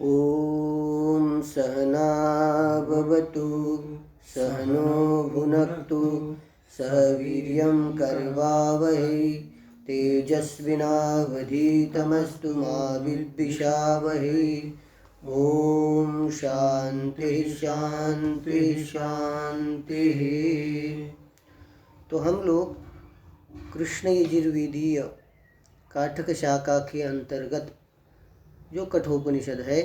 ॐ सहना भवतु सहनो भुनक्तु सह वीर्यं करवावहै तेजस्विनावधीतमस्तु मा विद्विषावहै। ॐ शांति शांति शांति। तो हम लोग कृष्ण यजुर्वेदीय काठक शाखा के अंतर्गत जो कठोपनिषद है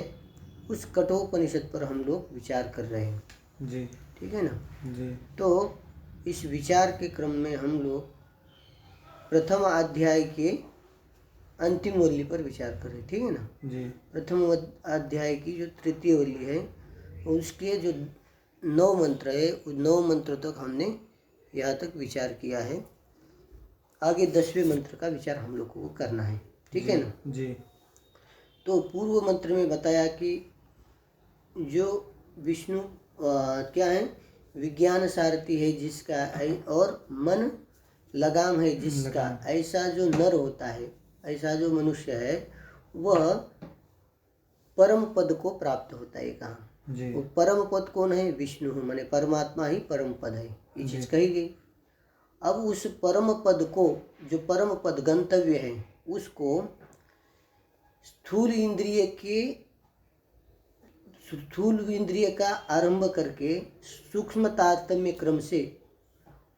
उस कठोपनिषद पर हम लोग विचार कर रहे हैं जी। ठीक है ना जी। तो इस विचार के क्रम में हम लोग प्रथम अध्याय के अंतिम वल्ली पर विचार कर रहे हैं ठीक है ना जी। प्रथम अध्याय की जो तृतीय वल्ली है उसके जो 9 मंत्र है उस 9 मंत्रों तक हमने यहाँ तक विचार किया है। आगे 10वें मंत्र का विचार हम लोग को करना है ठीक है ना जी। तो पूर्व मंत्र में बताया कि जो विष्णु क्या है विज्ञान सारथी है जिसका और मन लगाम है जिसका ऐसा जो नर होता है ऐसा जो मनुष्य है वह परम पद को प्राप्त होता है। कहाँ वो परम पद कौन है? विष्णु माने परमात्मा ही परम पद है ये चीज कही गई। अब उस परम पद को जो परम पद गंतव्य है उसको स्थूल इंद्रिय का आरंभ करके सूक्ष्म तारतम्य क्रम से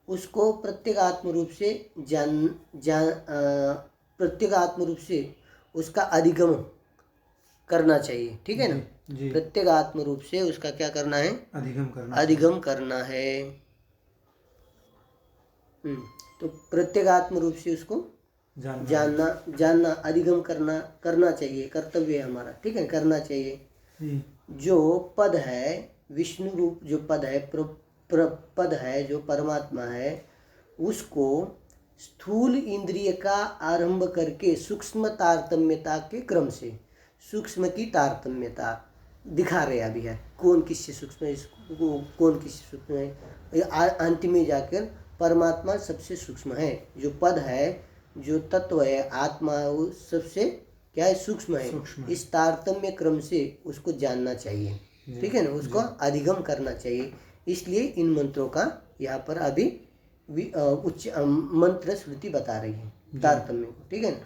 उसको प्रत्येगात्म रूप से प्रत्येगात्म रूप से उसका अधिगम करना चाहिए ठीक है ना प्रत्येगात्म रूप से उसका क्या करना है? अधिगम करना है। तो प्रत्येगात्म रूप से उसको जानना अधिगम करना चाहिए कर्तव्य है हमारा ठीक है करना चाहिए। जो पद है विष्णु रूप जो पद है पद है जो परमात्मा है उसको स्थूल इंद्रिय का आरंभ करके सूक्ष्म तारतम्यता के क्रम से सूक्ष्म की तारतम्यता दिखा रहे अभी है कौन किससे सूक्ष्म है कौन किससे सूक्ष्म है अंतिम में जाकर परमात्मा सबसे सूक्ष्म है। जो पद है जो तत्व है आत्मा वो सबसे क्या है? सूक्ष्म है। इस तारतम्य क्रम से उसको जानना चाहिए ठीक है ना उसको अधिगम करना चाहिए। इसलिए इन मंत्रों का यहाँ पर अभी उच्च मंत्र श्रुति बता रही है तारतम्य को ठीक है ना।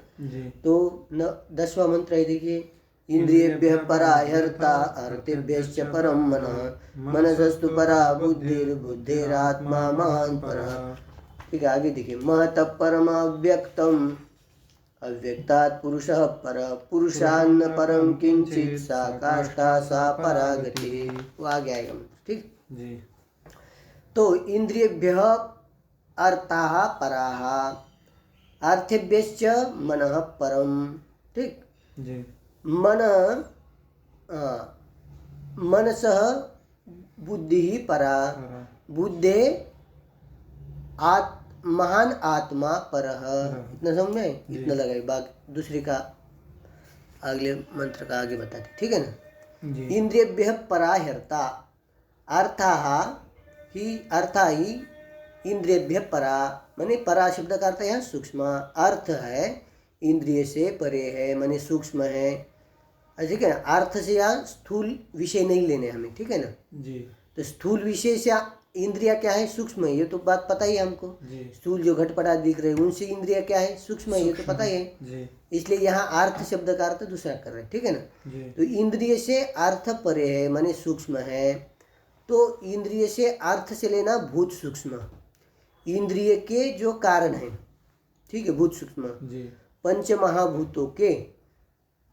तो 10वां मंत्र है देखिए इंद्रियेभ्यः परा ह्यर्ता अर्थेभ्यश्च परं मनः मनसस्तु परा बुद्धिर्बुद्धिरात्मा महान् परः। ठीक है आगे देखिए महतः परमव्यक्तम् अव्यक्तात् पुरुषः परः पुरुषान्न परं किंचित् सा काष्ठा सा परा गतिः। वो आगे आएगा ठीक जी। तो इंद्रियेभ्यः अर्थाः पराः अर्थेभ्यश्च मनः परं ठीक जी। मनसः बुद्धि परा बुद्धे महान आत्मा परः। इतना समझ में इतना लगाए बाकी दूसरे का अगले मंत्र का आगे बताते ठीक है ना। इंद्रियेभ्यः परा ह्यर्ता अर्था ही इंद्रियेभ्यः परा माने परा शब्द का अर्थ यहाँ सूक्ष्म अर्थ है इंद्रिय से परे है माने सूक्ष्म है ठीक है ना। अर्थ से यहाँ स्थूल विषय नहीं लेने हमें ठीक है ना जी। तो स्थूल विषय से इंद्रिया क्या है? सूक्ष्म है ये तो बात पता ही है हमको। स्थूल जो घटपटा दिख रहे हैं उनसे इंद्रिया क्या है? सूक्ष्म है ये तो पता ही है जी। इसलिए यहाँ अर्थ शब्द का अर्थ दूसरा कर रहे हैं ठीक है ना। तो इंद्रिय से अर्थ परे है माने सूक्ष्म है। तो इंद्रिय से अर्थ से लेना भूत सूक्ष्म इंद्रिय के जो कारण है ठीक है भूत सूक्ष्म पंच महाभूतों के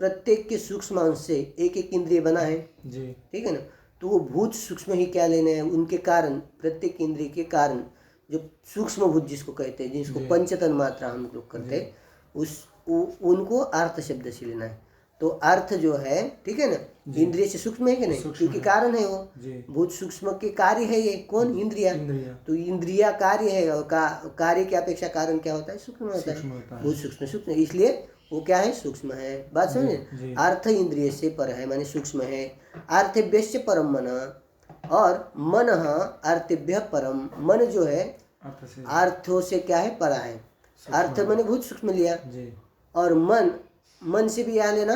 प्रत्येक के सूक्ष्म अंश से एक एक इंद्रिय बना है जी ठीक है ना। तो वो भूत सूक्ष्म ही क्या लेने हैं उनके कारण प्रत्येक इंद्रिय के कारण जो सूक्ष्म भूत जिसको कहते हैं जिसको पंचतन मात्रा हम लोग करते हैं उनको अर्थ शब्द से लेना है। तो अर्थ जो है ठीक है ना इंद्रिय से सूक्ष्म है कि नहीं क्योंकि कारण है वो भूत सूक्ष्म के कार्य है ये कौन? इंद्रिया। तो इंद्रिया कार्य है और कार्य की अपेक्षा कारण क्या होता है? सूक्ष्म होता है भूत सूक्ष्म इसलिए वो क्या है? सूक्ष्म है। बात समझे अर्थ इंद्रिय से पर है माने सूक्ष्म है। अर्थेभ्यश्च परम मन और मन अर्थेभ्य परम मन जो है अर्थों से क्या है? परा है। अर्थ मैंने भूत सूक्ष्म लिया और मन से भी यहाँ लेना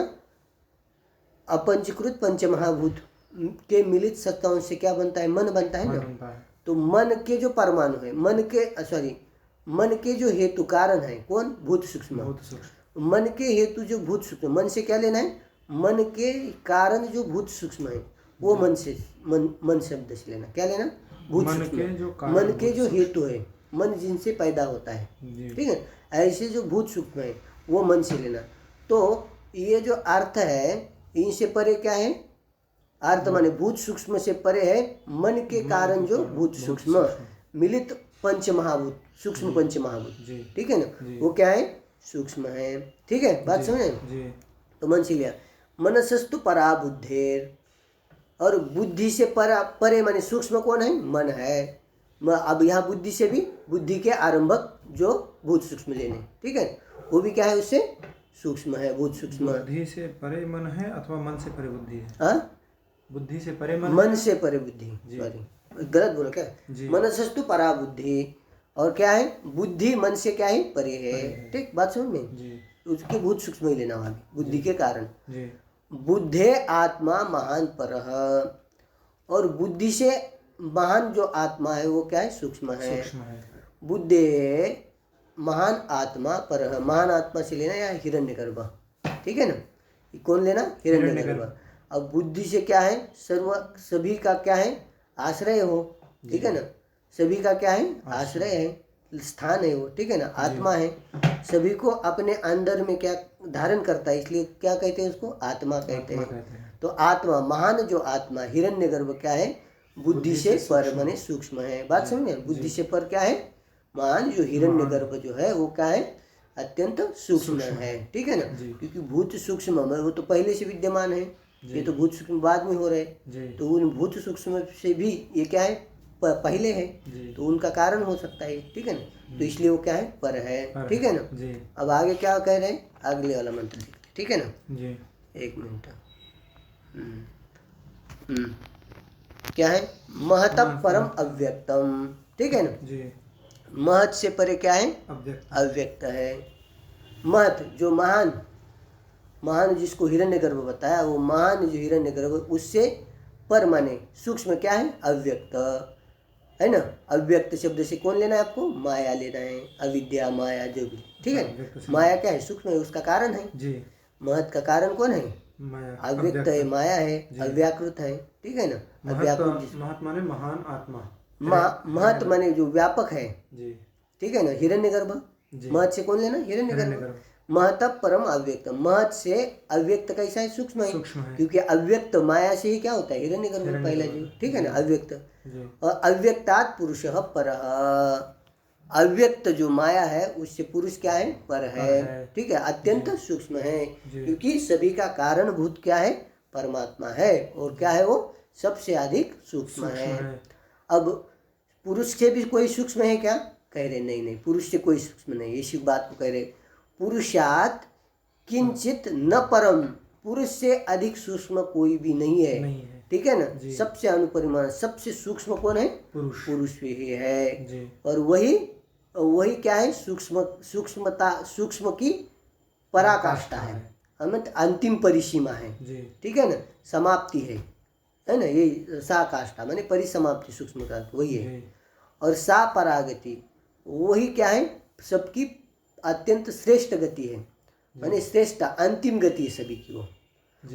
अपंचीकृत पंचमहाभूत के मिलित सत्ताओं से क्या बनता है? मन बनता है ना। तो मन के जो परमाणु है, मन के जो हेतु कारण है कौन? भूत सूक्ष्म। मन के हेतु जो भूत सूक्ष्म, मन से क्या लेना है? मन के कारण जो भूत सूक्ष्म है वो मन शब्द से लेना। क्या लेना? भूत सूक्ष्म। मन के जो हेतु है, मन जिनसे पैदा होता है, ठीक है, ऐसे जो भूत सूक्ष्म है वो मन से लेना। तो ये जो अर्थ है, इनसे परे क्या है? अर्थ माने भूत सूक्ष्म से परे है मन के कारण जो भूत सूक्ष्म मिलित पंच महाभूत, सूक्ष्म पंच महाभूत, ठीक है ना, वो क्या है? सूक्ष्म है। ठीक है, बात समझे? तो मन से लिया। मनसस्तु परा बुद्धेर, और बुद्धि से परे माने सूक्ष्म कौन है? मन है। अब यहाँ बुद्धि से भी, बुद्धि के आरंभक जो भूत सूक्ष्म लेने, ठीक है, वो भी क्या है? उससे सूक्ष्म है, भूत सूक्ष्म। बुद्धि से परे मन है अथवा मन से परे बुद्धि है? हाँ, बुद्धि से परे मन से परे बुद्धि। गलत बोला क्या? मनसस्तु परा बुद्धि, और क्या है? बुद्धि मन से क्या है? परे है। ठीक, बात समझ में? उसके भूत सूक्ष्म ही लेना वहाँ, बुद्धि के कारण। बुद्धे आत्मा महान परः, और बुद्धि से महान जो आत्मा है वो क्या है? सूक्ष्म है। बुद्धे महान आत्मा परः, महान आत्मा से लेना या हिरण्यगर्भ, ठीक है ना, कौन लेना? हिरण्यगर्भ। अब बुद्धि से क्या है? सभी का क्या है? आश्रय हो, ठीक है ना, सभी का क्या है? आश्रय है, स्थान है वो, ठीक है ना, आत्मा है, सभी को अपने अंदर में क्या धारण करता है, इसलिए क्या कहते हैं उसको? आत्मा कहते हैं। तो आत्मा, महान जो आत्मा हिरण्यगर्भ क्या है? बुद्धि से पर माने सूक्ष्म है। बात समझे? बुद्धि से पर क्या है? महान जो हिरण्यगर्भ जो है वो क्या है? अत्यंत सूक्ष्म है, ठीक है ना, क्योंकि भूत सूक्ष्म वो तो पहले से विद्यमान है, ये तो भूत सूक्ष्म बाद में हो रहे, तो उन भूत सूक्ष्म से भी ये क्या है? पहले है, तो उनका कारण हो सकता है, ठीक है ना, तो इसलिए वो क्या है? पर है, ठीक है ना। अब आगे क्या कह रहे हैं? अगले वाला मंत्र, ठीक है ना, एक मिनट। क्या है? महतः परम अव्यक्तम, ठीक है ना, महत से परे क्या है? अव्यक्त है। महत जो महान, महान जिसको हिरण्यगर्भ बताया, वो महान जो हिरण्यगर्भ उससे पर माने सूक्ष्म क्या है? अव्यक्त है ना। अव्यक्त शब्द से कौन लेना है आपको? माया लेना है, अविद्या माया जो भी, ठीक है। माया क्या है? सूक्ष्म है, उसका कारण है। महत का कारण कौन है? अव्यक्त है, माया है, अव्याकृत है, ठीक है ना। अव्याकृत महत माने महान आत्मा, महत माने जो व्यापक है, ठीक है ना, हिरण्यगर्भ। महत से कौन लेना? हिरण्यगर्भ। महतः परम अव्यक्त, महत से अव्यक्त कैसा है? सूक्ष्म है, क्योंकि अव्यक्त माया से ही क्या होता है? हिरण्यगर्भ पहला जो, ठीक है ना, अव्यक्त। और अव्यक्तात् पुरुषः परः, अव्यक्त जो माया है उससे पुरुष क्या है? पर है, ठीक है, अत्यंत सूक्ष्म है, क्योंकि सभी का कारणभूत क्या है? परमात्मा है, और क्या है वो? सबसे अधिक सूक्ष्म है। अब पुरुष से भी कोई सूक्ष्म है क्या? कह रहे नहीं, पुरुष से कोई सूक्ष्म नहीं, इसी बात को कह रहे। पुरुषात् किंचित न परम, पुरुष से अधिक सूक्ष्म कोई भी नहीं है, ठीक है ना। सबसे अनुपरिमाण, सबसे सूक्ष्म कौन है? पुरुष ही है, और वही क्या है? सूक्ष्मता, सूक्ष्म की पराकाष्ठा है, अंतिम परिसीमा है, ठीक है ना, समाप्ति है ना, ये सा काष्ठा माने परिसमाप्ति, सूक्ष्म का वही है। और सा परागति, वही क्या है? सबकी अत्यंत श्रेष्ठ गति है, माने श्रेष्ठ अंतिम गति है सभी की।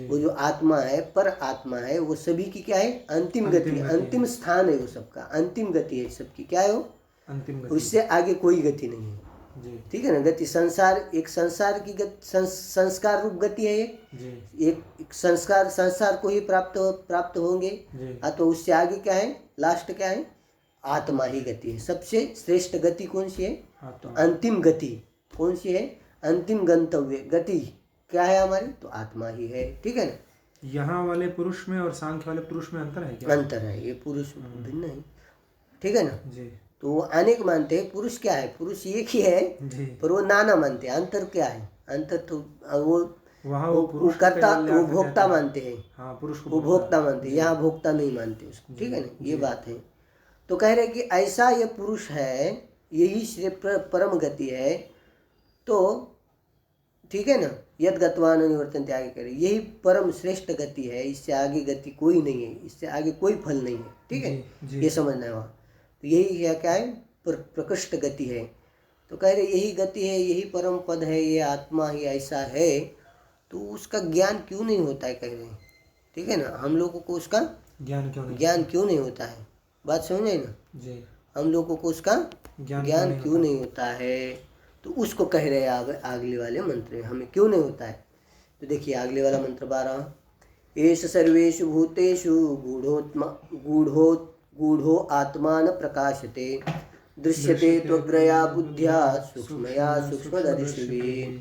वो जो आत्मा है, पर आत्मा है, वो सभी की क्या है? अंतिम गति, अंतिम स्थान है, वो सबका अंतिम गति है सबकी, क्या है वो? अंतिम गति। उससे आगे कोई गति नहीं है, ठीक है ना। गति संसार, एक संसार की गति, संस्कार रूप गति है, एक संसार को ही प्राप्त होंगे, तो उससे आगे क्या है? लास्ट क्या है? आत्मा ही गति है। सबसे श्रेष्ठ गति कौन सी है? अंतिम गति कौन सी है? अंतिम गंतव्य गति क्या है हमारी? तो आत्मा ही है, ठीक है ना। यहाँ वाले पुरुष में और सांख्य वाले पुरुष में अंतर है क्या? अंतर है, ये पुरुष भिन्न है, ठीक है ना जी। तो वो अनेक मानते हैं, पुरुष क्या है? पुरुष एक ही है, पर वो नाना मानते हैं। अंतर क्या है? अंतर तो वो करता, वो भोक्ता मानते हैं। हाँ, पुरुष को वो भोक्ता मानते हैं, यहाँ भोक्ता नहीं मानते उसको, ठीक है ना, ये बात है। तो कह रहे कि ऐसा ये पुरुष है, यही परम गति है। तो ठीक है ना, यद गतवान निवर्तन्ते आगे करे, यही परम श्रेष्ठ गति है, इससे आगे गति कोई नहीं है, इससे आगे कोई फल नहीं है, ठीक है, ये समझना है वहाँ। तो यही है क्या है, प्रकृष्ट गति है। तो कह रहे यही गति है, यही परम पद है, ये आत्मा ही ऐसा है, तो उसका ज्ञान क्यों नहीं होता है, कह रहे हैं, ठीक है ना, हम लोगों को उसका ज्ञान क्यों नहीं होता है, बात समझ आई ना जी, हम लोगों को उसका ज्ञान क्यों नहीं होता है, तो उसको कह रहे हैं अगले वाले मंत्र में, हमें क्यों नहीं होता है। तो देखिए अगले वाला मंत्र 12, एष सर्वेषु भूतेषु गूढ़ो आत्मा न प्रकाशते दृश्यते त्वग्रया बुद्ध्या सूक्ष्मया सूक्ष्मदर्शिभिः।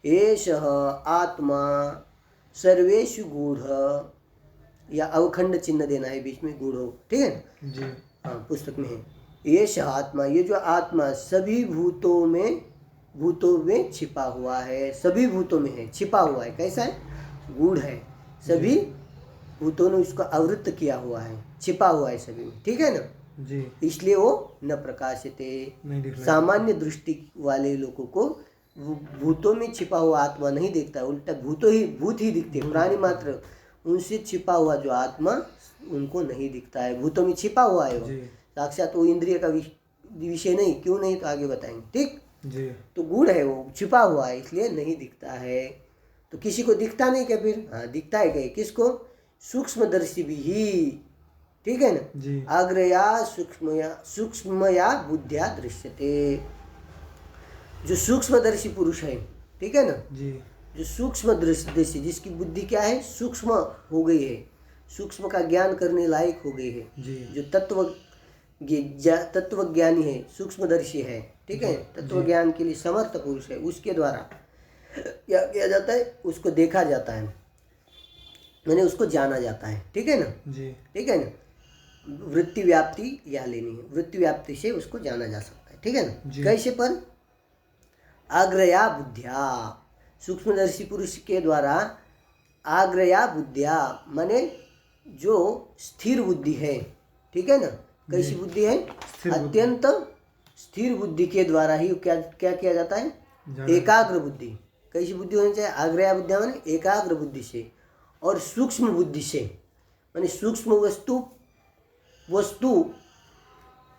एषः आत्मा सर्वेषु गूढ़, या अवखंड चिन्ह देना है बीच में, गूढ़ो, ठीक है जी, हाँ पुस्तक में है। एषः आत्मा, ये जो आत्मा सभी भूतों में छिपा हुआ है, सभी भूतों में है, छिपा हुआ है, कैसा है, गूढ़ है, सभी भूतों ने उसको आवृत्त किया हुआ है, छिपा हुआ है सभी में, ठीक है ना जी, इसलिए वो न प्रकाशते, सामान्य दृष्टि वाले लोगों को भूतों में छिपा हुआ आत्मा नहीं दिखता, उल्टा भूत ही दिखते, प्राणी मात्र, उनसे छिपा हुआ जो आत्मा उनको नहीं दिखता है, भूतों में छिपा हुआ है वो, साक्षात वो इंद्रिय का विषय नहीं, क्यों नहीं तो आगे बताएंगे, ठीक जी, तो गूढ़ है, वो छिपा हुआ है, इसलिए नहीं दिखता है। तो किसी को दिखता नहीं क्या फिर, हाँ दिखता है, क्या किसको, सूक्ष्मदर्शी भी ही, ठीक है ना, अग्रया सूक्ष्मया बुद्धिया दृश्यते, जो सूक्ष्मदर्शी पुरुष है, ठीक है ना जी, जो सूक्ष्म दृष्टि, जिसकी बुद्धि क्या है, सूक्ष्म हो गई है, सूक्ष्म का ज्ञान करने लायक हो गई है जी, जो तत्वज्ञानी है, सूक्ष्मदर्शी है, ठीक है, तत्व ज्ञान के लिए समर्थ पुरुष है, उसके द्वारा क्या किया जाता है, उसको देखा जाता है, मैंने उसको जाना जाता है, ठीक है ना जी, ठीक है ना, वृत्ति व्याप्ति यहाँ लेनी है, वृत्ति व्याप्ति से उसको जाना जा सकता है, ठीक है ना, कैसे पर, आग्रया बुद्धिया, सूक्ष्मदर्शी पुरुष के द्वारा, आग्रया बुद्धिया माने जो स्थिर बुद्धि है, ठीक है ना, कैसी बुद्धि है, अत्यंत स्थिर बुद्धि के द्वारा ही क्या किया जाता है, एकाग्र बुद्धि, कैसी बुद्धि होनी चाहिए, आग्रया बुद्धिया माने एकाग्र बुद्धि से, और सूक्ष्म बुद्धि से माने सूक्ष्म वस्तु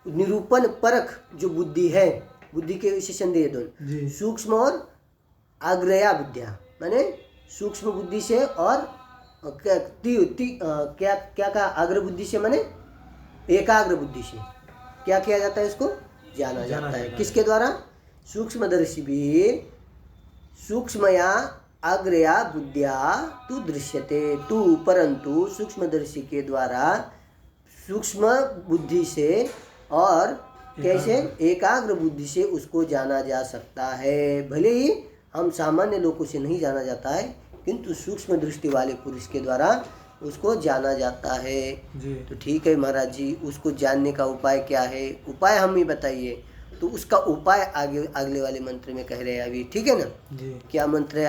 निरूपण परख जो बुद्धि है, बुद्धि के विशेषण दिए दोनों, सूक्ष्म और आग्रया बुद्धिया माने सूक्ष्म बुद्धि से, और क्या कहा, अग्र बुद्धि से माने एकाग्र बुद्धि से क्या किया जाता है, इसको जाना जाता है, किसके द्वारा, सूक्ष्मदर्शी भी, सूक्ष्मया अग्रया बुद्धिया तु दृश्यते, तु परंतु सूक्ष्मदर्शी के द्वारा सूक्ष्म बुद्धि से और कैसे, एकाग्र बुद्धि से उसको जाना जा सकता है, भले ही हम सामान्य लोगों से नहीं जाना जाता है, किंतु सूक्ष्म दृष्टि वाले पुरुष के द्वारा उसको जाना जाता है जी। तो ठीक है महाराज जी, उसको जानने का उपाय क्या है, उपाय हम ही बताइए, तो उसका उपाय आगे अगले वाले मंत्र में कह रहे हैं अभी, ठीक है ना जी। क्या मंत्र है,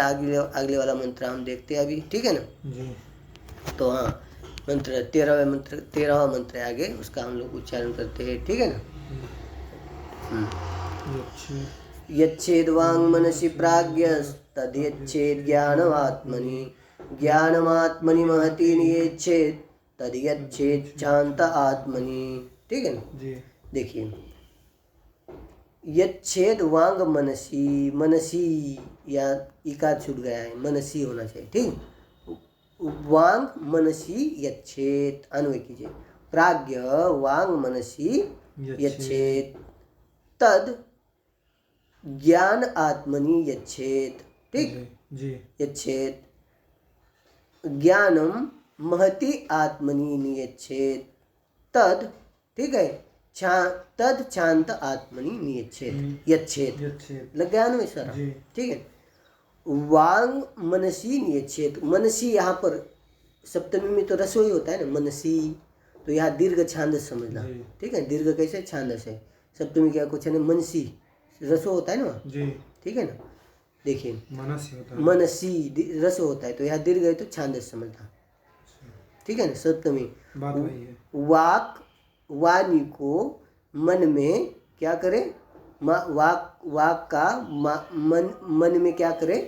अगले वाला मंत्र हम देखते हैं अभी, ठीक है ना जी। तो हाँ मंत्र 13वां मंत्र है आगे, उसका हम लोग उच्चारण करते हैं, ठीक है ना। यच्छेद्वांग मनसि प्राज्ञस्तद्यच्छेद ज्ञानमात्मनि, ज्ञानमात्मनि महति नियच्छेद तद्यच्छेद शांत आत्मनि, ठीक है ना जी। देखिए यच्छेद वांग मनसी, मनसी या इकार छूट गया है, मनसी होना चाहिए, ठीक, वांग मनसी यच्छेद, अन्वय कीजिए, प्राज्ञ वांग मनसी यच्छेद तद ज्ञान आत्मनि यच्छेद, ठीक जी, यच्छेद ज्ञानम महति आत्मनि नियच्छेद तद, ठीक है, तद शांत आत्मनि नियच्छेद, यच्छेद लग गया ना सर, ठीक है। वांग मनसी नियच्छेद, मनसी यहाँ पर सप्तमी में तो रसोई होता है ना, मनसी, तो यहाँ दीर्घ छांदस समझना, ठीक है, दीर्घ कैसे छांदस है, सप्तमी क्या कुछ है ना, मनसी रसो होता है ना जी, ठीक है ना, देखिए मनसी रसो होता है, तो यहाँ दीर्घ है तो छांदस समझना, ठीक है ना। सप्तमी वाक, वाणी को मन में क्या करे, वाक का मन में क्या करे,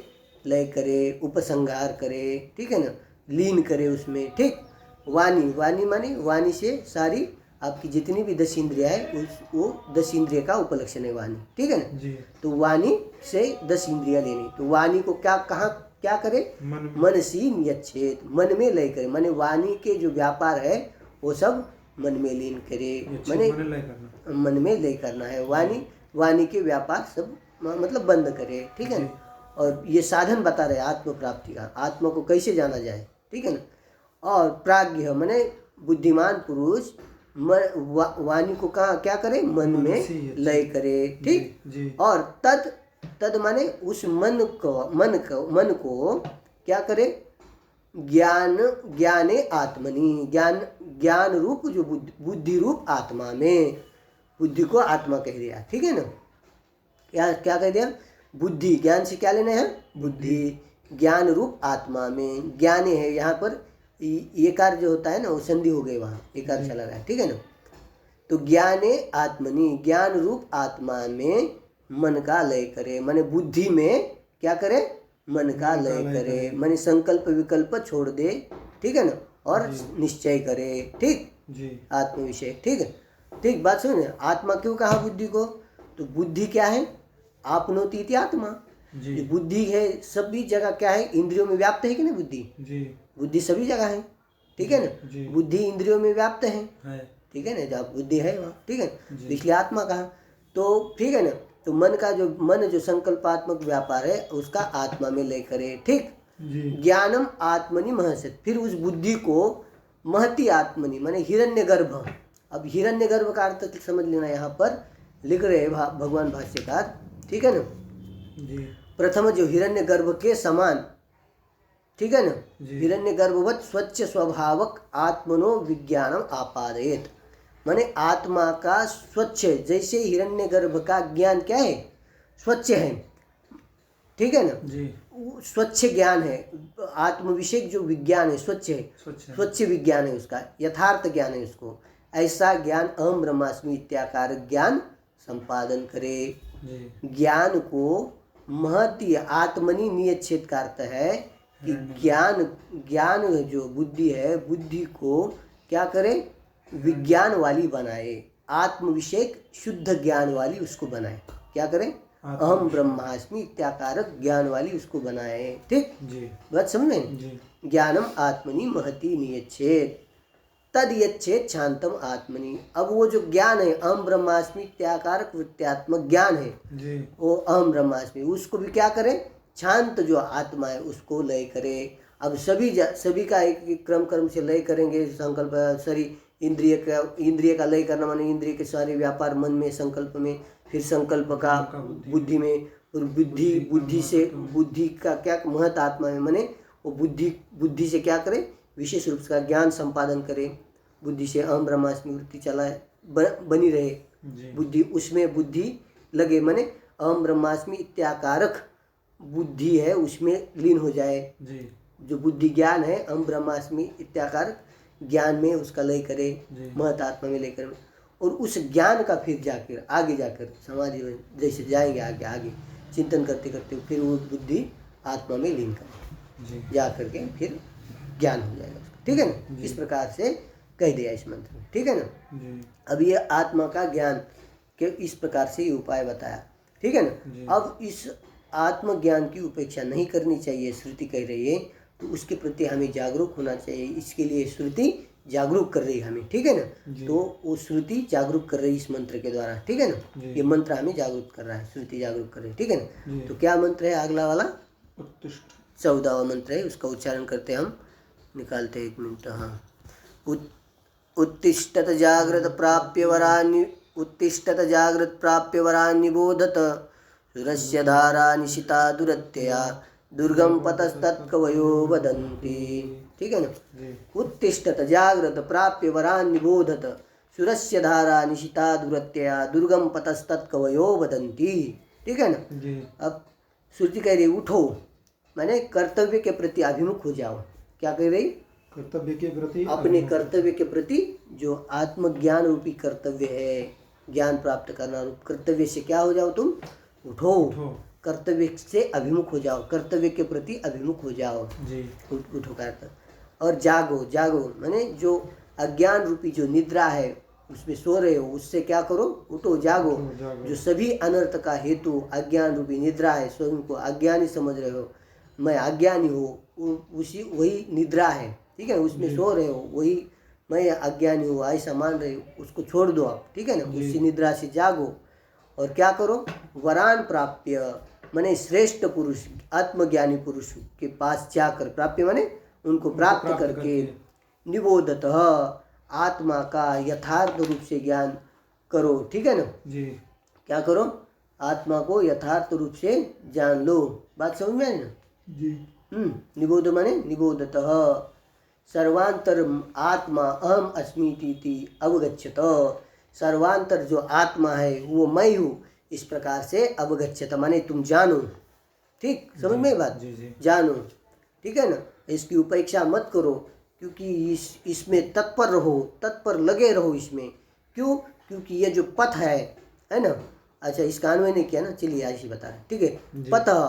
लय करे, उपसंहार करे, ठीक है ना, लीन करे उसमें, ठीक। वाणी, वाणी माने वाणी से सारी आपकी जितनी भी 10 इंद्रिया है वो 10 इंद्रिय का उपलक्षण है वाणी, ठीक है ना। जी। तो वाणी से 10 इंद्रिया लेनी, तो वाणी को क्या करे, मन सी नियच्छेद, मन में लय करे, माने वाणी के जो व्यापार है वो सब मन में लीन करे, माने मन में लय करना है। वाणी के व्यापार सब मतलब बंद करे, ठीक है ना। और ये साधन बता रहे आत्म प्राप्ति का, आत्मा को कैसे जाना जाए, ठीक है ना। और प्राज्ञ माने बुद्धिमान पुरुष वाणी को क्या करे, मन में लय करे, ठीक। और तद माने उस मन को क्या करे, ज्ञाने आत्मनि, ज्ञान रूप जो बुद्धि रूप आत्मा में, बुद्धि को आत्मा कह दिया, ठीक है ना। क्या कह दिया, बुद्धि, ज्ञान से क्या लेना है, बुद्धि, ज्ञान रूप आत्मा में, ज्ञाने है यहाँ पर ये कार्य जो होता है ना वो संधि हो गई, वहाँ एक कार्य चला गया, ठीक है ना। तो ज्ञाने आत्मनि, ज्ञान रूप आत्मा में मन का लय करे, माने बुद्धि में क्या करे, मन का लय करे, माने संकल्प विकल्प छोड़ दे, ठीक है ना, और निश्चय करे, ठीक जी, आत्म विषय, ठीक है, ठीक। बात सुन, आत्मा क्यों कहा बुद्धि को, तो बुद्धि क्या है, आपनोति इति आत्मा, जो बुद्धि है सभी जगह क्या है, इंद्रियों में व्याप्त है कि नहीं बुद्धि जी, बुद्धि सभी जगह है, ठीक है ना, बुद्धि इंद्रियों में व्याप्त है, ठीक है ना, जहाँ बुद्धि है वहाँ, ठीक है, इसलिए आत्मा कहा। तो ठीक है ना, तो मन जो संकल्पात्मक व्यापार है उसका आत्मा में लय करे, ठीक। ज्ञानम आत्मनि महसत, फिर उस बुद्धि को महति आत्मनि माने हिरण्यगर्भ। अब हिरण्यगर्भ का अर्थ समझ लेना, यहाँ पर लिख रहे भगवान भाष्यकार, ठीक है ना जी। प्रथम जो हिरण्यगर्भ के समान, ठीक है ना, हिरण्यगर्भवत स्वच्छ स्वभावक आत्मनो विज्ञानम आपादयेत, माने आत्मा का स्वच्छ, जैसे हिरण्यगर्भ का ज्ञान क्या है, स्वच्छ है, ठीक है ना जी, स्वच्छ ज्ञान है, आत्म विषयक जो विज्ञान है स्वच्छ है, स्वच्छ विज्ञान है, उसका यथार्थ ज्ञान है, उसको ऐसा ज्ञान अहम ब्रह्मास्मि इत्याकार ज्ञान संपादन करे। ज्ञान को महति आत्मनि नियच्छेद का अर्थ है कि ज्ञान जो बुद्धि है, बुद्धि को क्या करे, विज्ञान वाली बनाए, आत्म विषयक शुद्ध ज्ञान वाली उसको बनाए, क्या करे, अहम ब्रह्मास्मि इत्याकारक ज्ञान वाली उसको बनाए, ठीक जी, बात समझ में। ज्ञानम आत्मनि महति नियच्छेद, तद यच्छेद शांतम आत्मनि। अब वो जो ज्ञान है अहम ब्रह्मास्मि इत्याकारक वृत्त्यात्मक ज्ञान है जी, वो अहम ब्रह्मास्मि, उसको भी क्या करे, शांत जो आत्मा है उसको लय करे। अब सभी का एक क्रम से लय करेंगे, संकल्प सारी इंद्रिय का लय करना, माने इंद्रिय के सारे व्यापार मन में, संकल्प में, फिर संकल्प का बुद्धि में, और बुद्धि का क्या महत आत्मा में, माने वो बुद्धि से क्या करे, विशेष रूप से ज्ञान संपादन करे, बुद्धि से अहम ब्रह्मास्मि वृत्ति चलाए, बनी रहे बुद्धि, उसमें बुद्धि लगे, माने अहम ब्रह्मास्मि इत्याकारक बुद्धि है उसमें लीन हो जाए जी। जो बुद्धि ज्ञान है अहम ब्रह्मास्मि इत्याकारक ज्ञान में उसका लय करे, महत आत्मा में लय करे, और उस ज्ञान का फिर जाकर आगे जाकर समाधि में जैसे जाएंगे आगे चिंतन करते करते फिर वो बुद्धि आत्मा में लीन करे, जा करके फिर ज्ञान हो जाएगा, ठीक है ना। इस प्रकार से कह दिया इस मंत्र में, ठीक है ना। अब ये आत्मा का ज्ञान के इस प्रकार से ये उपाय बताया, ठीक है ना। अब इस आत्मज्ञान की उपेक्षा नहीं करनी चाहिए, श्रुति कह रही है, तो उसके प्रति हमें जागरूक होना चाहिए, इसके लिए श्रुति जागरूक कर रही है हमें, ठीक है ना। तो वो श्रुति जागरूक कर रही है इस मंत्र के द्वारा, ठीक है ना। ये मंत्र हमें जागरूक कर रहा है, श्रुति जागरूक कर रही है, ठीक है ना। तो क्या मंत्र है अगला वाला, 14वां मंत्र है, उसका उच्चारण करते हम, निकालते 1 मिनट। हाँ, उत्तिष्ठत जागृत प्राप्य वरान् निबोधत सुरस्य धारा निशिता दुरत्यया दुर्गम पतस्तत्कवयो वदन्ति, ठीक है ना। उत्तिष्ठत जागृत प्राप्य वरान् निबोधत सुरस्य धारा निशिता दुरत्यया दुर्गम पतस्तत्कवयो वदन्ति, ठीक है ना। अब श्रुति कह रही उठो, माने कर्तव्य के प्रति अभिमुख हो जाओ। क्या कह रही, कर्तव्य के प्रति, अपने कर्तव्य के प्रति जो आत्मज्ञान रूपी कर्तव्य है, ज्ञान प्राप्त करना रूप कर्तव्य से क्या हो जाओ तुम, उठो। कर्तव्य से अभिमुख हो जाओ, कर्तव्य के प्रति अभिमुख हो जाओ। जी उठो का अर्थ। और जागो, जागो माने जो अज्ञान रूपी जो निद्रा है उसमें सो रहे हो, उससे क्या करो, उठो, जागो। जो सभी अनर्थ का हेतु अज्ञान रूपी निद्रा है, स्वयं को अज्ञानी समझ रहे हो, मैं अज्ञानी हूँ, उसी वही निद्रा है, ठीक है, उसमें सो रहे हो, वही मैं अज्ञानी हूँ ऐसा मान रहे हो, उसको छोड़ दो आप, ठीक है ना, उसी निद्रा से जागो। और क्या करो, वरान प्राप्य माने श्रेष्ठ पुरुष, आत्मज्ञानी पुरुष के पास जाकर, प्राप्य माने उनको प्राप्त करके, निबोधतः आत्मा का यथार्थ रूप से ज्ञान करो, ठीक है ना जी। क्या करो, आत्मा को यथार्थ रूप से जान लो। बात समझ में आई ना जी। निबोध माने निबोधतः सर्वांतर आत्मा अहम अस्मीति अवगच्छत, सर्वांतर जो आत्मा है वो मैं हूँ, इस प्रकार से अवगच्छत माने तुम जानो, ठीक, समझ में बात, जानो, ठीक है ना। इसकी उपेक्षा मत करो, क्योंकि इसमें तत्पर रहो, तत्पर लगे रहो इसमें। क्यों, क्योंकि ये जो पथ है ना, अच्छा इसका अन्वय नहीं किया ना, चलिए आज ही बता रहे, ठीक है। पतः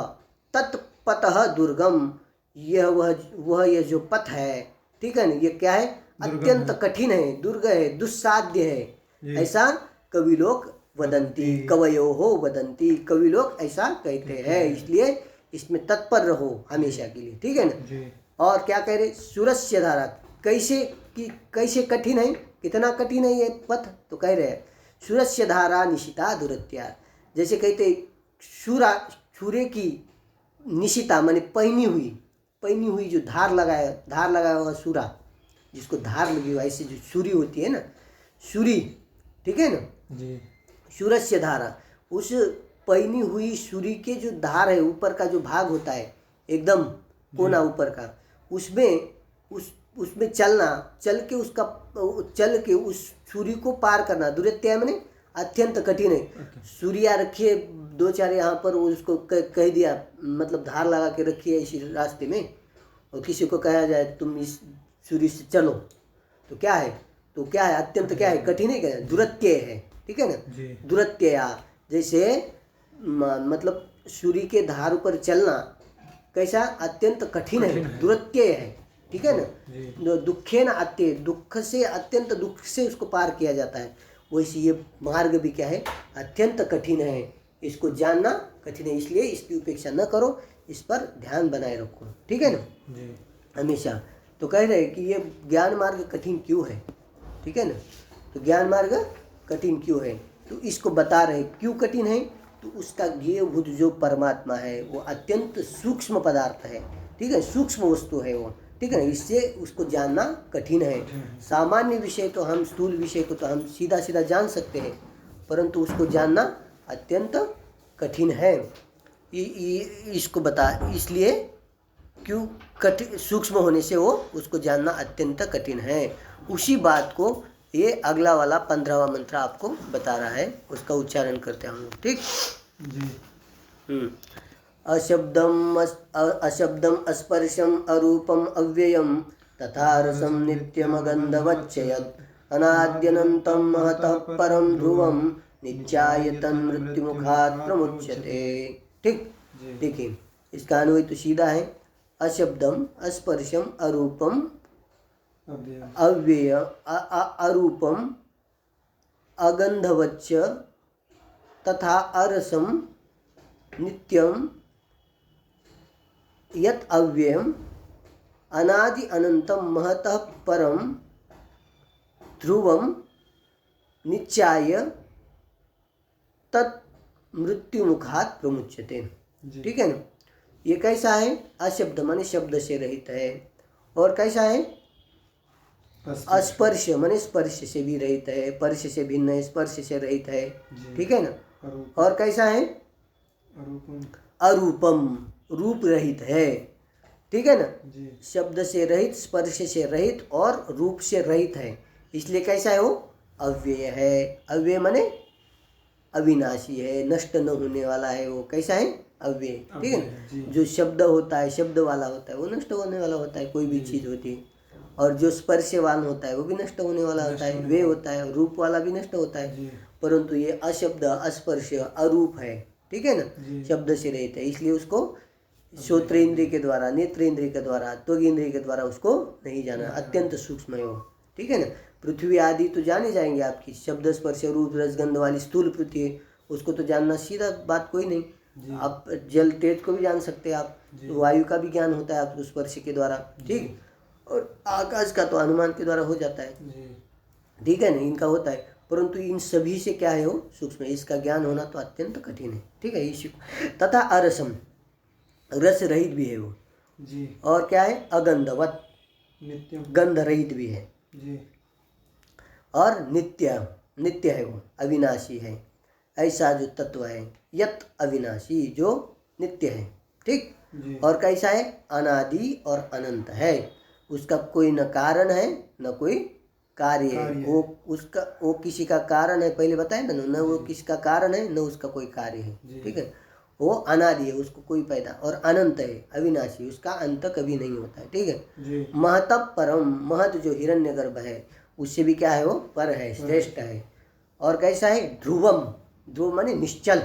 तत्पतः दुर्गम, यह वह ये जो पथ है, ठीक है ना, ये क्या है, अत्यंत कठिन है, दुर्ग है, दुस्साध्य है, ऐसा कवि लोग वदंती, कवयो हो वदंती, कवि लोग ऐसा कहते हैं, इसलिए इसमें तत्पर रहो हमेशा के लिए, ठीक है ना। और क्या कह रहे, सूरस्य धारा, कैसे कठिन है, कितना कठिन है ये पथ, तो कह रहे हैं सूरस्य धारा निशिता दुरत्या, जैसे कहते सूर्य की निशिता माने पहनी हुई जो धार लगाया हुआ सूरा, जिसको धार लगी हुई, ऐसे जो छुरी होती है ना, छुरी, ठीक है ना जी। सूरस्य धारा, उस पहनी हुई छुरी के जो धार है, ऊपर का जो भाग होता है एकदम कोना ऊपर का, उसमें चल के उस छुरी को पार करना, दुरत्या मैंने अत्यंत कठिन है। सूर्या रखिए 2-4 यहाँ पर, उसको कह दिया, मतलब धार लगा के रखिए इसी रास्ते में, और किसी को कहा जाए तुम इस छुरी से चलो, तो क्या है, अत्यंत क्या है, कठिन है, क्या दुरत्य है, ठीक है ना, दुरत्या, जैसे मतलब छुरी के धार पर चलना कैसा, अत्यंत कठिन है, दुरत्य है, ठीक है ना, दुखे न अत्य, दुख से, अत्यंत दुख से उसको पार किया जाता है, वैसे ये मार्ग भी क्या है, अत्यंत कठिन है, इसको जानना कठिन है, इसलिए इसकी उपेक्षा न करो, इस पर ध्यान बनाए रखो, ठीक है ना हमेशा। तो कह रहे कि ये ज्ञान मार्ग कठिन क्यों है, ठीक है ना, तो ज्ञान मार्ग कठिन क्यों है, तो इसको बता रहे क्यों कठिन है, तो उसका ज्ञेयभूत जो परमात्मा है वो अत्यंत सूक्ष्म पदार्थ है, ठीक है, सूक्ष्म वस्तु है वो, ठीक है ना, इससे उसको जानना कठिन है। सामान्य विषय तो हम, स्थूल विषय को तो हम सीधा जान सकते हैं, परंतु उसको जानना अत्यंत कठिन है, इसको बता, इसलिए क्यों कठिन, सूक्ष्म होने से वो उसको जानना अत्यंत कठिन है। उसी बात को ये अगला वाला 15वां मंत्र आपको बता रहा है, उसका उच्चारण करते हैं हम लोग, ठीक जी। अशब्दम अस्पर्शम अरूपम अव्ययम तथा रसम नित्यम गंधवच्चयत् अनाद्यनंतम महतः परम ध्रुवम नित्यायतन मृत्युमुखात् प्रमुच्यते, ठीक। देखिए इसका अन्वय तो सीधा है, अशब्दम अस्पर्शम अरूपम अव्यय अरूपम अगंधवच्च तथा अरसम नित्यम यत् अव्ययम अनादि अनंतम महतः परम ध्रुवम नित्याय तत् मृत्युमुखात् प्रमुच्यते, ठीक है ना। ये कैसा है, अशब्द माने शब्द से रहित है, और कैसा है, अस्पर्श माने स्पर्श से भी रहित है, स्पर्श से भिन्न है, स्पर्श से रहित है, ठीक है ना। और कैसा है, अरूपम, रूप रहित है, ठीक है ना, शब्द से रहित, स्पर्श से रहित और रूप से रहित है, इसलिए कैसा है वो, अव्यय है। अव्यय माने अविनाशी है, नष्ट न होने वाला है, वो कैसा है, अव्यय, ठीक है ना। जो शब्द होता है, शब्द वाला होता है, वो नष्ट होने वाला होता है, कोई भी चीज़ होती है, और जो स्पर्शवान होता है वो भी नष्ट होने वाला होता है, वे होता है, रूप वाला भी नष्ट होता है, परंतु ये अशब्द अस्पर्श अरूप है, ठीक है ना, शब्द से रहित है, इसलिए उसको श्रोत्रेंद्रिय के द्वारा, नेत्रेंद्रिय के द्वारा, त्वगेंद्रिय के द्वारा उसको नहीं जाना, अत्यंत सूक्ष्म है वो, ठीक है ना। पृथ्वी आदि तो जाने जाएंगे आपकी, शब्द स्पर्श रूप रसगंध वाली स्थूल पृथ्वी, उसको तो जानना सीधा बात कोई नहीं। आप जल तेज को भी जान सकते हैं आप, वायु का भी ज्ञान होता है आपको स्पर्श के द्वारा, ठीक, और आकाश का तो अनुमान के द्वारा हो जाता है, ठीक है ना, इनका होता है, परंतु इन सभी से क्या है वो सूक्ष्म, इसका ज्ञान होना तो अत्यंत कठिन है, ठीक है। इसी तथा अरसम, रस रहित भी है वो जी, और क्या है अगंधवत, नित्य, गंध रहित भी है जी, और नित्य, नित्य है वो, अविनाशी है, ऐसा जो तत्व है, यत अविनाशी जो नित्य है, ठीक, और कैसा है अनादि और अनंत है, उसका कोई न कारण है न कोई कार्य है, वो उसका वो किसी का कारण है, पहले बताया ना, न वो किसका कारण है न उसका कोई कार्य है, ठीक है, वो अनादि है, उसको कोई पैदा, और अनंत है अविनाशी, उसका अंत कभी नहीं होता है, ठीक है। महतब परम, महत जो हिरण्यगर्भ है उससे भी क्या है वो पर है, श्रेष्ठ है, और कैसा है ध्रुवम, ध्रुव माने निश्चल,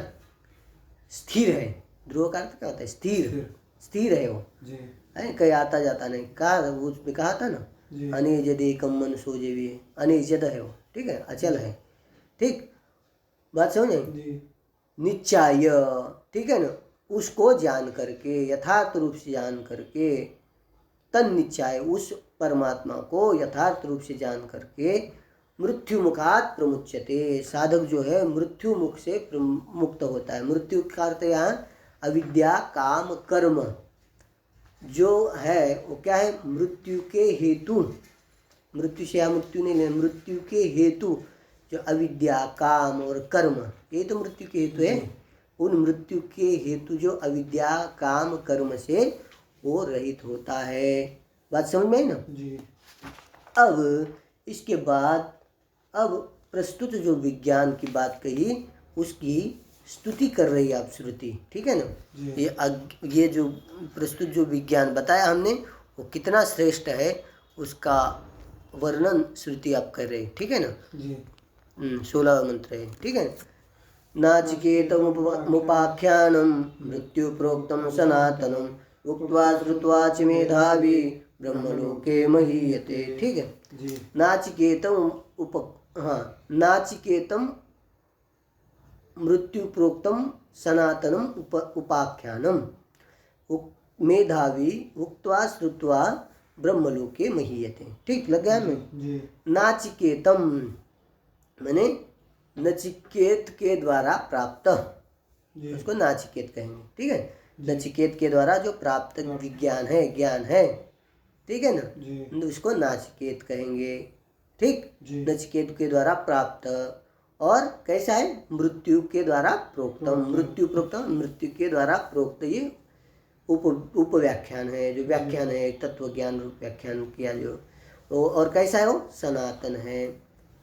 स्थिर है, ध्रुव का अर्थ क्या होता है स्थिर, स्थिर है वो, है कहीं आता जाता नहीं, कहा उसमें कहा था ना, अनेजद एकम मन सोजेवी, अनेजद है वो, ठीक है, अचल है, ठीक, बात समझे, निश्चय, ठीक है ना, उसको जान करके, यथार्थ रूप से जान करके, तन निश्चय, उस परमात्मा को यथार्थ रूप से जान करके, मृत्यु मुखात प्रमुच्यते, साधक जो है मृत्यु मुख से मुक्त होता है। मृत्यु का अर्थ यहाँ अविद्या काम कर्म जो है वो क्या है, मृत्यु के हेतु, मृत्यु से या मृत्यु नहीं लेना, मृत्यु के हेतु जो अविद्या काम और कर्म, ये तो मृत्यु के हेतु है, उन मृत्यु के हेतु जो अविद्या काम कर्म से वो रहित होता है, बात समझ में आई ना जी। अब इसके बाद अब प्रस्तुत जो विज्ञान की बात कही उसकी स्तुति कर रही है आप श्रुति, ठीक है ना, ये जो प्रस्तुत जो विज्ञान बताया हमने वो कितना श्रेष्ठ है उसका वर्णन श्रुति आप कर रहे हैं, ठीक है ना जी। 16वां मंत्र है, ठीक है। नाचिकेतमुपाख्यानं मृत्यु प्रोक्तं सनातनम उक्त्वा श्रुत्वा च मेधावी ब्रह्मलोके महीयते, ठीक है जी। नाचिकेतम नाचिकेतम मृत्यु प्रोक्तम सनातनम उपाख्यानम मेधावी उक्त्वा श्रुत्वा ब्रह्मलोके महीयते, ठीक लग गया में। नाचिकेतम माने नचिकेत के द्वारा प्राप्त, उसको नाचिकेत कहेंगे, ठीक है, नचिकेत के द्वारा जो प्राप्त विज्ञान है ज्ञान है, ठीक है ना, उसको नाचिकेत कहेंगे, ठीक, नचिकेत के द्वारा प्राप्त, और कैसा है मृत्यु के द्वारा प्रोक्तम, मृत्यु प्रोक्तम, मृत्यु के द्वारा प्रोक्त, ये उप व्याख्यान है, जो व्याख्यान है तत्व ज्ञान रूप व्याख्यान किया जो, और कैसा है वो सनातन है,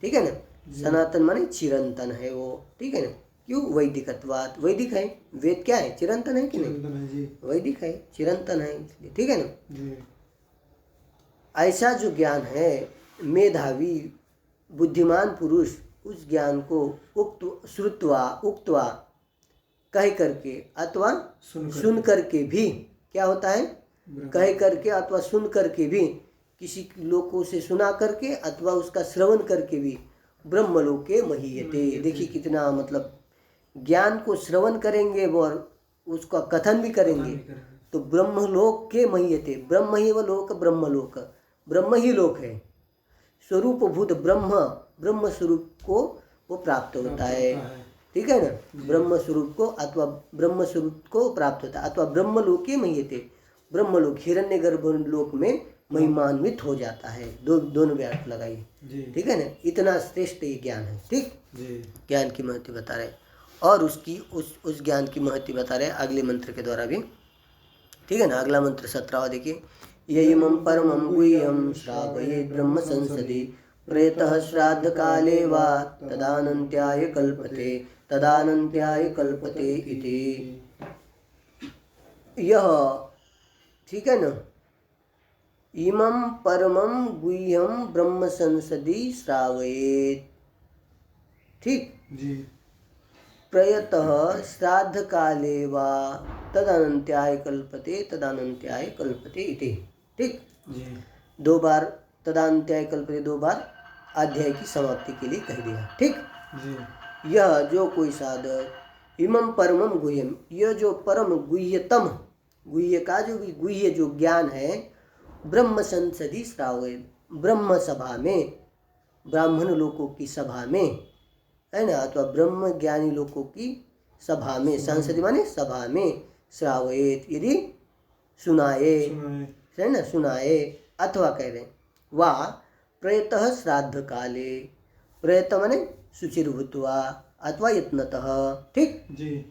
ठीक है ना, सनातन माने चिरंतन है वो, ठीक है ना, क्यों वैदिकत्वात्, वैदिक है, वेद क्या है चिरंतन है कि नहीं, वैदिक है चिरंतन है इसलिए, ठीक है ना। ऐसा जो ज्ञान है मेधावी बुद्धिमान पुरुष उस ज्ञान को उक्त्वा कह करके अथवा सुन करके भी, क्या होता है कह करके अथवा सुन करके भी, किसी लोगों से सुना करके अथवा उसका श्रवण करके भी ब्रह्मलोके महीयते, देखिए कितना मतलब ज्ञान को श्रवण करेंगे और उसका कथन भी करेंगे तो ब्रह्मलोक के महीयते, ब्रह्म ही व लोक, ब्रह्मलोक ब्रह्म ही लोक है, स्वरूप भूत ब्रह्म स्वरूप को वो प्राप्त होता है, ठीक है ना, ब्रह्म स्वरूप को अथवा ब्रह्म स्वरूप को प्राप्त होता है, अथवा ब्रह्मलोके महीयते, ब्रह्मलोक हिरण्यगर्भ लोक में महिमान्वित हो जाता है, दोनों व्याख्या लगाइए, ठीक है ना, इतना श्रेष्ठ ये ज्ञान है, ठीक, ज्ञान की महत्व बता रहे, और उसकी उस ज्ञान की महत्व बता रहे अगले मंत्र के द्वारा भी, ठीक है ना। अगला मंत्र 17वां देखिए, ययिमं परमं गुह्यं श्रावयेत् ब्रह्म संसदि प्रेतः श्राद्ध काले वा तदानन्त्याय कल्पते इति, यह, ठीक है ना, इमं परमं गुह्यं ब्रह्म संसदि श्रावयेत्, ठीक जी। प्रयतः श्राद्ध काले वा तदनंत्याय कल्पते तदनंत्याय कल्पते इति। ठीक, जी 2 बार तदनंत्याय कल्पते, 2 बार अध्याय की समाप्ति के लिए कह दिया। ठीक, जी यह जो कोई साधक इमं परमम गुह्यम, यह जो परम गुह्यतम, गुह्य का जो गुह्य जो ज्ञान है, ब्रह्म संसदि श्रावय, ब्रह्म सभा में, ब्राह्मण लोगों की सभा में, है ना, अथवा ब्रह्म ज्ञानी लोगों की सभा में, संसदि माने सभा में, श्रावयेत यदि सुनाए, है ना, सुनाए, अथवा कह रहे वा प्रयतः श्राद्ध काले, प्रयत माने शुचिर्भूत्वा अथवा यत्नतः। ठीक, जी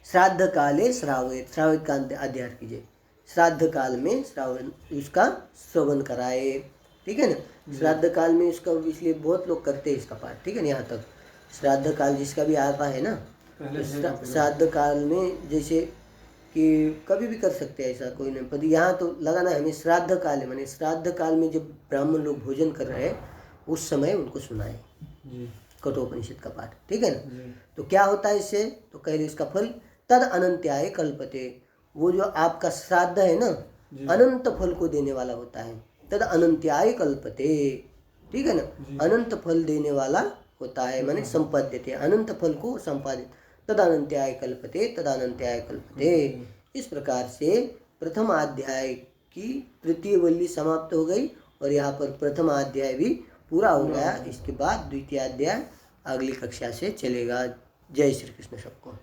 श्राद्ध काले श्रावयेत, श्रावित का अध्ययन कीजिए, श्राद्ध काल में श्रावण उसका श्रवण कराए। ठीक है ना, श्राद्ध काल में इसका, इसलिए बहुत लोग करते हैं इसका पाठ। ठीक है ना, यहाँ तक श्राद्ध काल जिसका भी आता है ना, श्राद्ध काल में जैसे कि कभी भी कर सकते हैं, ऐसा कोई नहीं, पर यहाँ तो लगाना है हमें श्राद्ध काल है, माने श्राद्ध काल में जब ब्राह्मण लोग भोजन कर रहे हैं उस समय उनको सुनाए कठोपनिषद का पाठ। ठीक है ना, तो क्या होता है इससे, तो कह रहे इसका फल तद अनंत्याय कल्पते, वो जो आपका श्राद्ध है ना अनंत फल को देने वाला होता है, तद अनंत्याय कल्पते। ठीक है ना, अनंत फल देने वाला होता है, माने संपाद्यते, अनंत फल को संपादित, तदानंत्याय कल्पते तदानंत्याय कल्पते। इस प्रकार से प्रथम अध्याय की तृतीय वल्ली समाप्त हो गई और यहाँ पर प्रथम अध्याय भी पूरा हो गया। इसके बाद द्वितीय अध्याय अगली कक्षा से चलेगा। जय श्री कृष्ण सबको।